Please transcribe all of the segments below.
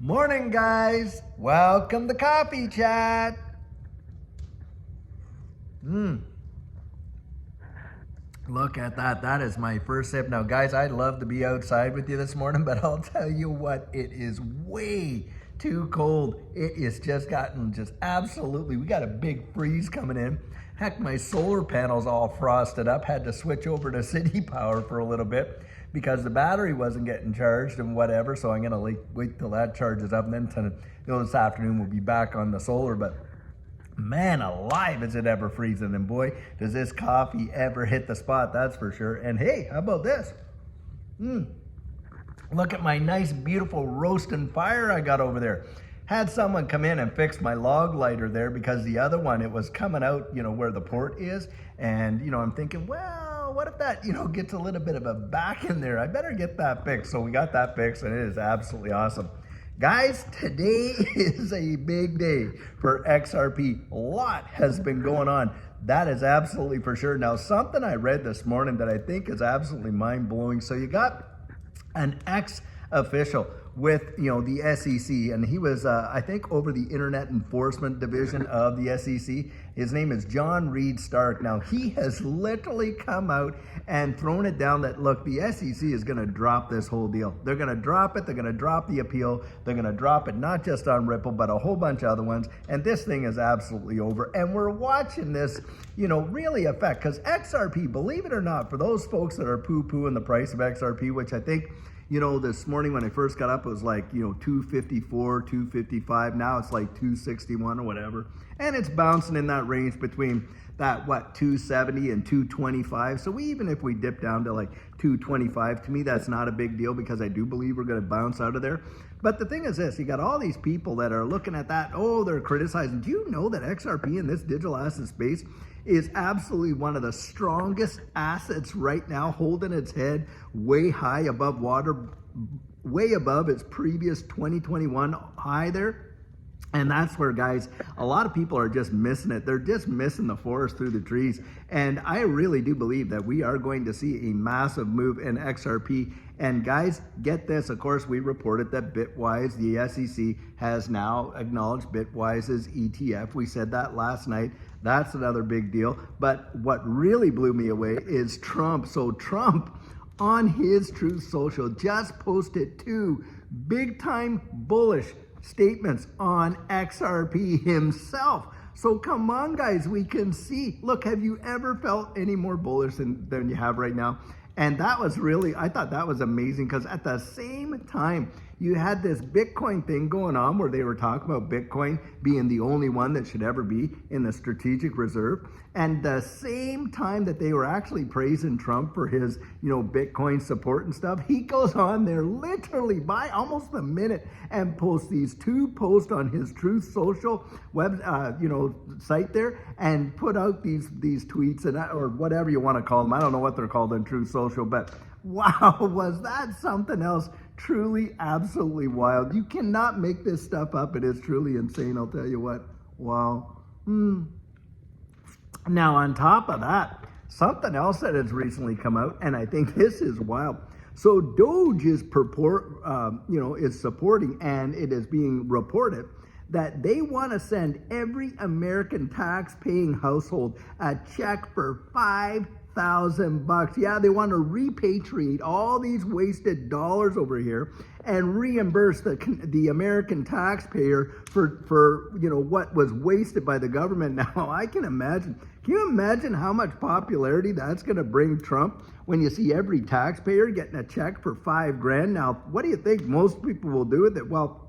Morning, guys. Welcome to Coffee Chat. Look at that. That is my first sip. Now, guys, I'd love to be outside with you this morning, but I'll tell you what, it is way too cold. It is just gotten absolutely, we got a big freeze coming in. Heck, my solar panels all frosted up. Had to switch over to city power for a little bit because the battery wasn't getting charged and whatever. So I'm gonna wait till that charges up, and then this afternoon we'll be back on the solar. But man alive, is it ever freezing, and boy, does this coffee ever hit the spot, that's for sure. And hey, how about this? Look at my nice, beautiful roasting fire I got over there. Had someone come in and fix my log lighter there because the other one, it was coming out, where the port is. And, I'm thinking, well, what if that, gets a little bit of a back in there? I better get that fixed. So we got that fixed, and it is absolutely awesome. Guys, today is a big day for XRP. A lot has been going on. That is absolutely for sure. Now, something I read this morning that I think is absolutely mind-blowing. So you got an ex-official with the SEC, and he was I think over the Internet Enforcement Division of the SEC. His name is John Reed Stark. Now he has literally come out and thrown it down that look, the SEC is going to drop this whole deal. They're going to drop it. They're going to drop the appeal. They're going to drop it not just on Ripple but a whole bunch of other ones, and this thing is absolutely over. And we're watching this really affect, because XRP, believe it or not, for those folks that are poo-pooing the price of XRP, which I think this morning when I first got up, it was like, 254, 255. Now it's like 261 or whatever. And it's bouncing in that range between that, 270 and 225. So even if we dip down to like 225, to me, that's not a big deal because I do believe we're going to bounce out of there. But the thing is this, you got all these people that are looking at that. Oh, they're criticizing. Do you know that XRP in this digital asset space is absolutely one of the strongest assets right now, holding its head way high above water, way above its previous 2021 high there? And that's where, guys, a lot of people are just missing it. They're just missing the forest through the trees. And I really do believe that we are going to see a massive move in XRP. And guys, get this. Of course, we reported that Bitwise, the SEC, has now acknowledged Bitwise's ETF. We said that last night. That's another big deal. But what really blew me away is Trump. So Trump, on his Truth Social, just posted two big-time bullish statements on XRP himself. So come on, guys, we can see. Look, have you ever felt any more bullish than you have right now? And that was really, I thought that was amazing, because at the same time, you had this Bitcoin thing going on where they were talking about Bitcoin being the only one that should ever be in the strategic reserve. And the same time that they were actually praising Trump for his, Bitcoin support and stuff, he goes on there literally by almost a minute and posts these two posts on his Truth Social web, site there, and put out these tweets and or whatever you want to call them. I don't know what they're called on Truth Social, but wow, was that something else? Truly, absolutely wild. You cannot make this stuff up. It is truly insane, I'll tell you what. Wow. Now, on top of that, something else that has recently come out, and I think this is wild. So Doge is is supporting, and it is being reported that they want to send every American tax-paying household a check for $5,000. Yeah, they want to repatriate all these wasted dollars over here and reimburse the American taxpayer for what was wasted by the government. Now, I can imagine. Can you imagine how much popularity that's going to bring Trump when you see every taxpayer getting a check for $5,000? Now, what do you think most people will do with it? Well,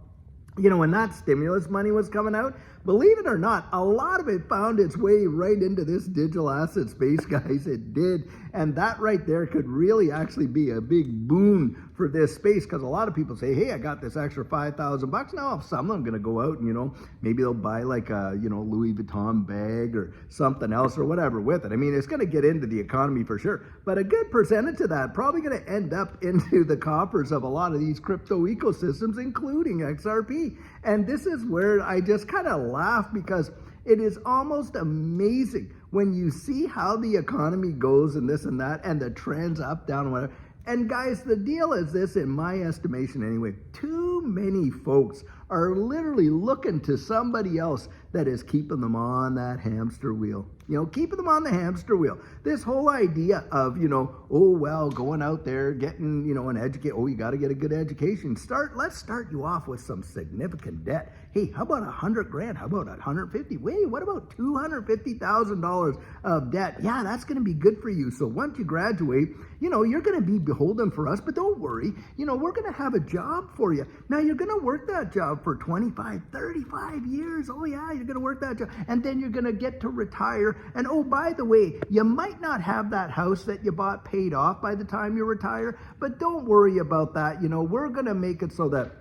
when that stimulus money was coming out, believe it or not, a lot of it found its way right into this digital asset space, guys. It did. And that right there could really actually be a big boon for this space, because a lot of people say, hey, I got this extra $5,000. Now, some of them are going to go out and, maybe they'll buy like a, Louis Vuitton bag or something else or whatever with it. I mean, it's going to get into the economy for sure. But a good percentage of that probably going to end up into the coffers of a lot of these crypto ecosystems, including XRP. And this is where I just kind of laugh, because it is almost amazing when you see how the economy goes and this and that, and the trends up, down, whatever. And guys, the deal is this, in my estimation anyway, too many folks are literally looking to somebody else that is keeping them on that hamster wheel. Keeping them on the hamster wheel. This whole idea of, going out there, getting, an education. Oh, you got to get a good education. Let's start you off with some significant debt. Hey, how about $100,000? How about $150,000? Wait, what about $250,000 of debt? Yeah, that's going to be good for you. So once you graduate, you're going to be beholden for us, but don't worry. We're going to have a job for you. Now, you're going to work that job for 25, 35 years. Oh, yeah, you're going to work that job. And then you're going to get to retire. And oh, by the way, you might not have that house that you bought paid off by the time you retire, but don't worry about that. We're going to make it so that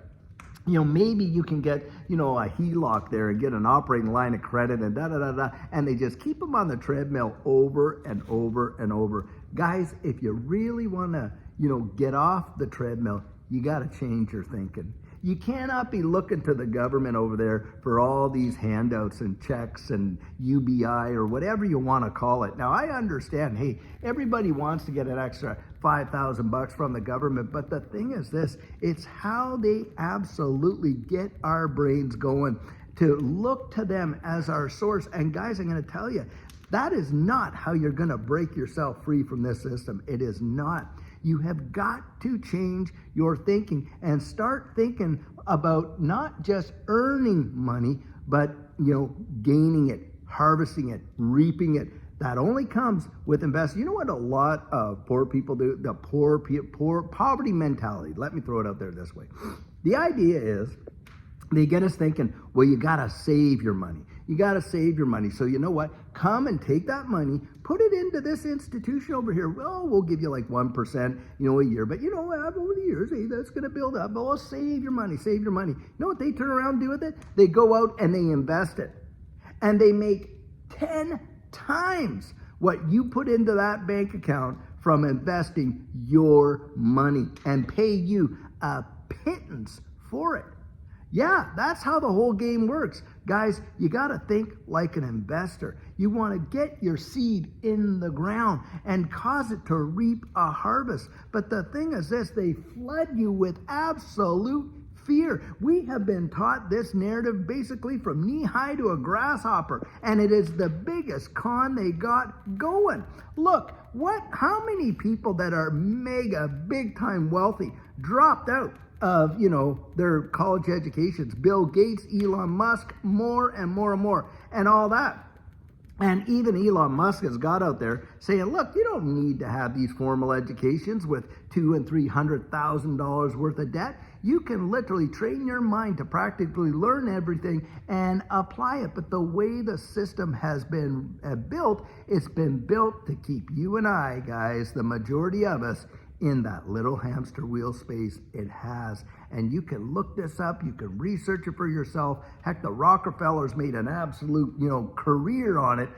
maybe you can get, a HELOC there and get an operating line of credit and da-da-da-da. And they just keep them on the treadmill over and over and over. Guys, if you really want to, get off the treadmill, you got to change your thinking. You cannot be looking to the government over there for all these handouts and checks and UBI or whatever you want to call it. Now, I understand, hey, everybody wants to get an extra $5,000 from the government, but the thing is this, it's how they absolutely get our brains going to look to them as our source. And guys, I'm going to tell you, that is not how you're going to break yourself free from this system. It is not. You have got to change your thinking and start thinking about not just earning money, but, gaining it, harvesting it, reaping it. That only comes with investing. You know what a lot of poor people do? The poor poverty mentality. Let me throw it out there this way. The idea is they get us thinking, well, you got to save your money. You got to save your money. So you know what? Come and take that money, put it into this institution over here. Well, we'll give you like 1%, a year. But over the years, hey, that's going to build up. Oh, save your money, save your money. You know what they turn around and do with it? They go out and they invest it. And they make 10 times what you put into that bank account from investing your money and pay you a pittance for it. Yeah, that's how the whole game works. Guys, you got to think like an investor. You want to get your seed in the ground and cause it to reap a harvest. But the thing is this, they flood you with absolute fear. We have been taught this narrative basically from knee-high to a grasshopper, and it is the biggest con they got going. Look, how many people that are mega, big-time wealthy dropped out of, their college educations? Bill Gates, Elon Musk, more and more and more, and all that. And even Elon Musk has got out there saying, look, you don't need to have these formal educations with $200,000 and $300,000 worth of debt. You can literally train your mind to practically learn everything and apply it. But the way the system has been built, it's been built to keep you and I, guys, the majority of us, in that little hamster wheel space. It has. And you can look this up. You can research it for yourself. Heck, the Rockefellers made an absolute, career on it,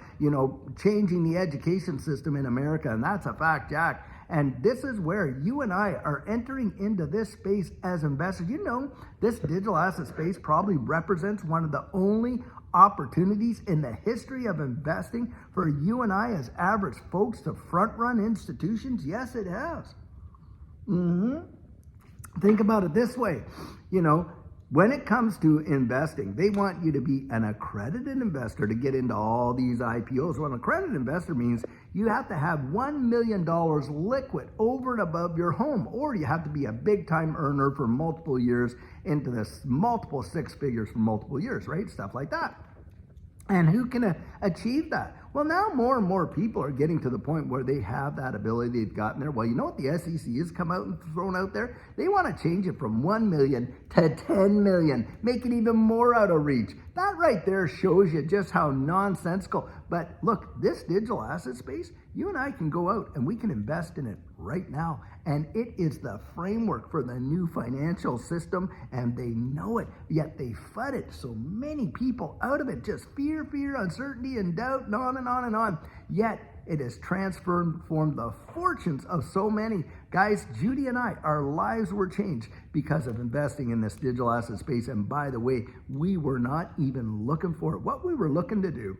changing the education system in America. And that's a fact, Jack. And this is where you and I are entering into this space as investors. This digital asset space probably represents one of the only opportunities in the history of investing for you and I as average folks to front-run institutions. Yes, it has. Think about it this way. When it comes to investing, they want you to be an accredited investor to get into all these IPOs. Well, an accredited investor means you have to have $1 million liquid over and above your home, or you have to be a big-time earner for multiple years into this multiple six figures for multiple years, right? Stuff like that. And who can achieve that? Well, now more and more people are getting to the point where they have that ability. They've gotten there. Well, you know what the SEC has come out and thrown out there? They want to change it from 1 million to 10 million, make it even more out of reach. That right there shows you just how nonsensical. But look, this digital asset space, you and I can go out and we can invest in it right now. And it is the framework for the new financial system, and they know it, yet they FUD it so many people out of it. Just fear, uncertainty, and doubt, and on and on and on. Yet it has transformed the fortunes of so many. Guys, Judy and I, our lives were changed because of investing in this digital asset space. And by the way, we were not even looking for it. What we were looking to do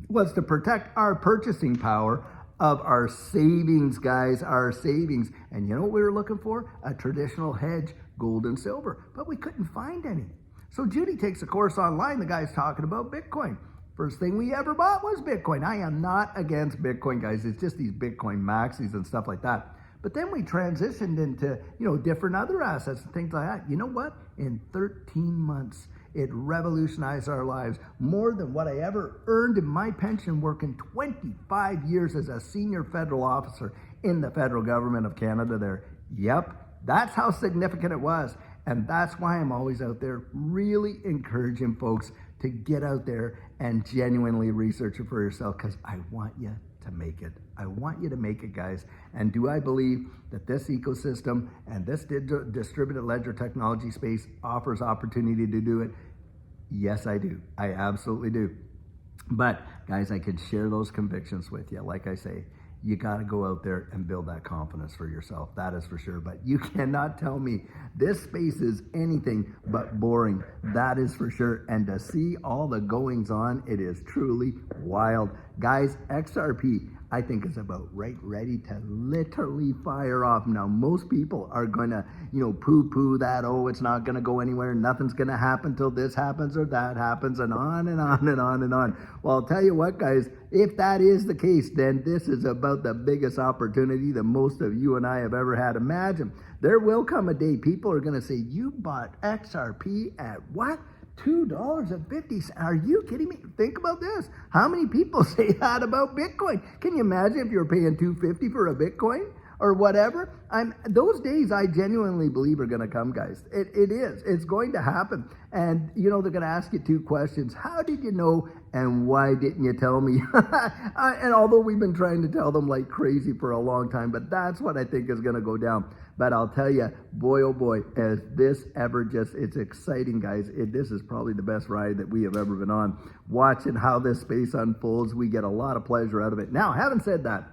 was to protect our purchasing power of our savings, guys, our savings. And you know what we were looking for? A traditional hedge, gold and silver, but we couldn't find any. So Judy takes a course online. The guy's talking about Bitcoin. First thing we ever bought was Bitcoin. I am not against Bitcoin, guys. It's just these Bitcoin maxis and stuff like that. But then we transitioned into, different other assets and things like that. You know what? In 13 months, it revolutionized our lives more than what I ever earned in my pension working 25 years as a senior federal officer in the federal government of Canada there. Yep, that's how significant it was. And that's why I'm always out there really encouraging folks to get out there and genuinely research it for yourself, because I want you to make it. I want you to make it, guys. And do I believe that this ecosystem and this distributed ledger technology space offers opportunity to do it? Yes, I do. I absolutely do. But guys, I can share those convictions with you. Like I say, you got to go out there and build that confidence for yourself. That is for sure. But you cannot tell me this space is anything but boring. That is for sure. And to see all the goings on, it is truly wild. Guys, XRP, I think is about ready to literally fire off. Now, most people are going to, poo-poo that, oh, it's not going to go anywhere. Nothing's going to happen till this happens or that happens, and on and on and on and on. Well, I'll tell you what, guys, if that is the case, then this is about the biggest opportunity that most of you and I have ever had. Imagine, there will come a day people are going to say, you bought XRP at what? $2.50. Are you kidding me? Think about this. How many people say that about Bitcoin? Can you imagine if you're paying $2.50 for a Bitcoin or whatever? Those days I genuinely believe are going to come, guys. It is. It's going to happen. And, they're going to ask you two questions. How did you know? And why didn't you tell me? And although we've been trying to tell them like crazy for a long time, but that's what I think is going to go down. But I'll tell you, boy, oh boy, as this ever it's exciting, guys. This is probably the best ride that we have ever been on. Watching how this space unfolds, we get a lot of pleasure out of it. Now, having said that,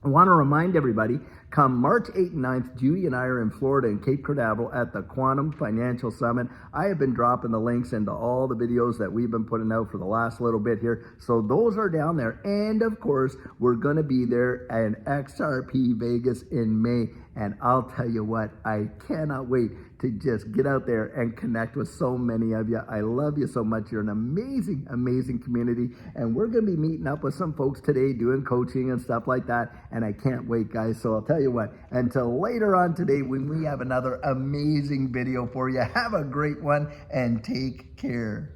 I want to remind everybody, come March 8th and 9th, Judy and I are in Florida in Cape Canaveral at the Quantum Financial Summit. I have been dropping the links into all the videos that we've been putting out for the last little bit here. So those are down there. And of course, we're going to be there in XRP Vegas in May. And I'll tell you what, I cannot wait to just get out there and connect with so many of you. I love you so much. You're an amazing, amazing community. And we're going to be meeting up with some folks today doing coaching and stuff like that. And I can't wait, guys. So I'll tell you what, until later on today when we have another amazing video for you, have a great one and take care.